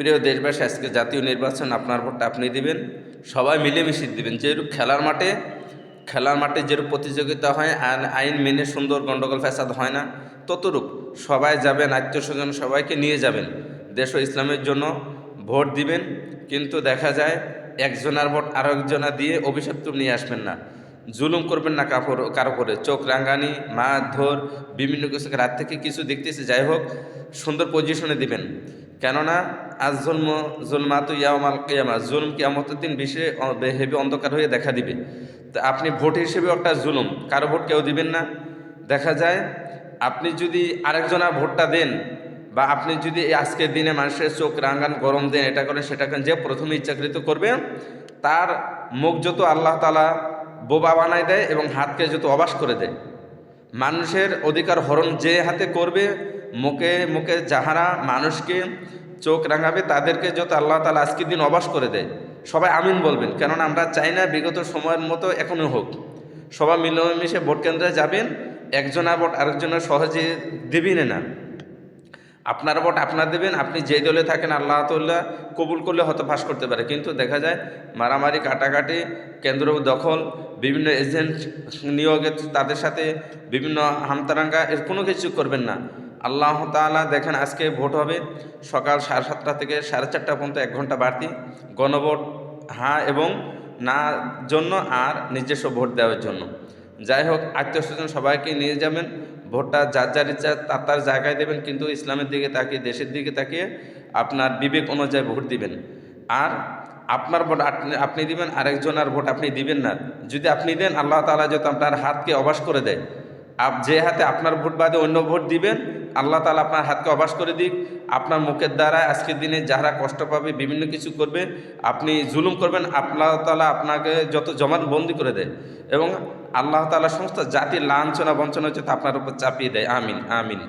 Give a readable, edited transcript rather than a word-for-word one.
প্রিয় দেশবাসী, আজকে জাতীয় নির্বাচন, আপনার ভোটটা আপনি দিবেন, সবাই মিলেমিশে দিবেন। যেরূপ খেলার মাঠে যেরূপ প্রতিযোগিতা হয়, আইন মেনে সুন্দর গণ্ডগোল ফ্যাসাদ হয় না, ততরূপ সবাই যাবেন, আত্মীয় স্বজন সবাইকে নিয়ে যাবেন, দেশ ও ইসলামের জন্য ভোট দিবেন। কিন্তু দেখা যায় একজনের ভোট আরো একজনা দিয়ে অভিশপ্ত নিয়ে আসবেন না, জুলুম করবেন না কারো করে, চোখ রাঙ্গানি, মারধর, বিভিন্ন কিছু রাত থেকে কিছু দেখতেছি, যাই হোক সুন্দর পজিশনে দিবেন। কেননা আজ জুলমাতু ইয়াউমাল কিয়ামা, জুলুম কিয়ামতের দিন হেবি অন্ধকার হয়ে দেখা দিবে। তা আপনি ভোট হিসেবে একটা জুলুম, কারো ভোট কেউ দিবেন না। দেখা যায় আপনি যদি আরেকজনের ভোটটা দেন, বা আপনি যদি এই আজকের দিনে মানুষের চোখ রাঙ্গান, গরম দেন, এটা করেন সেটা করেন, যে প্রথমে ইচ্ছাকৃত করবে তার মুখ যত আল্লাহ তাআলা বোবা বানায় দেয় এবং হাতকে যত অবাস করে দেয়। মানুষের অধিকার হরণ যে হাতে করবে, মুখে মুখে যাহারা মানুষকে চোখ রাঙাবে, তাদেরকে যত আল্লাহ তাআলা আজকের দিন অবাস করে দেয়। সবাই আমিন বলবেন, কেননা আমরা চাই না বিগত সময়ের মতো এখনও হোক। সবাই মিলেমিশে ভোট কেন্দ্রে যাবেন, একজনের ভোট আরেকজনের সহজে দিবেন না। আপনার ভোট আপনার দেবেন, আপনি যেই দলে থাকেন আল্লাহ তাআলা কবুল করলে হয়তো পাস করতে পারে। কিন্তু দেখা যায় মারামারি, কাটাকাটি, কেন্দ্র দখল, বিভিন্ন এজেন্ট নিয়োগে তাদের সাথে বিভিন্ন হামতারাঙ্গা, এর কোনো কিছু করবেন না। আল্লাহ তাআলা দেখেন, আজকে ভোট হবে সকাল 7:30 থেকে 4:30 পর্যন্ত, 1 ঘন্টা বাড়তি গণভোট, হ্যাঁ এবং না জন্য আর নিজস্ব ভোট দেওয়ার জন্য। যাই হোক, আত্মীয় স্বজন সবাইকে নিয়ে যাবেন, ভোটটা যার যার ইচ্ছা তার জায়গায় দেবেন, কিন্তু ইসলামের দিকে তাকিয়ে, দেশের দিকে তাকিয়ে আপনার বিবেক অনুযায়ী ভোট দিবেন। আর আপনার ভোট আপনি দিবেন, আরেকজনের ভোট আপনি দিবেন না। যদি আপনি দেন, আল্লাহ তাআলা যত আপনার হাতকে অবাস করে দেয়। যে হাতে আপনার ভোট বাদে অন্য ভোট দিবেন, আল্লাহ তাআলা আপনার হাতকে অবাস করে দিক। আপনার মুখের দ্বারা আজকের দিনে যারা কষ্ট পাবে, বিভিন্ন কিছু করবে, আপনি জুলুম করবেন, আল্লাহ তাআলা আপনাকে যত জমান বন্দি করে দেয়, এবং আল্লাহ তাআলা সমস্ত জাতির লাঞ্ছনা বঞ্চনা হচ্ছে আপনার উপর চাপিয়ে দেয়। আমিন আমিন।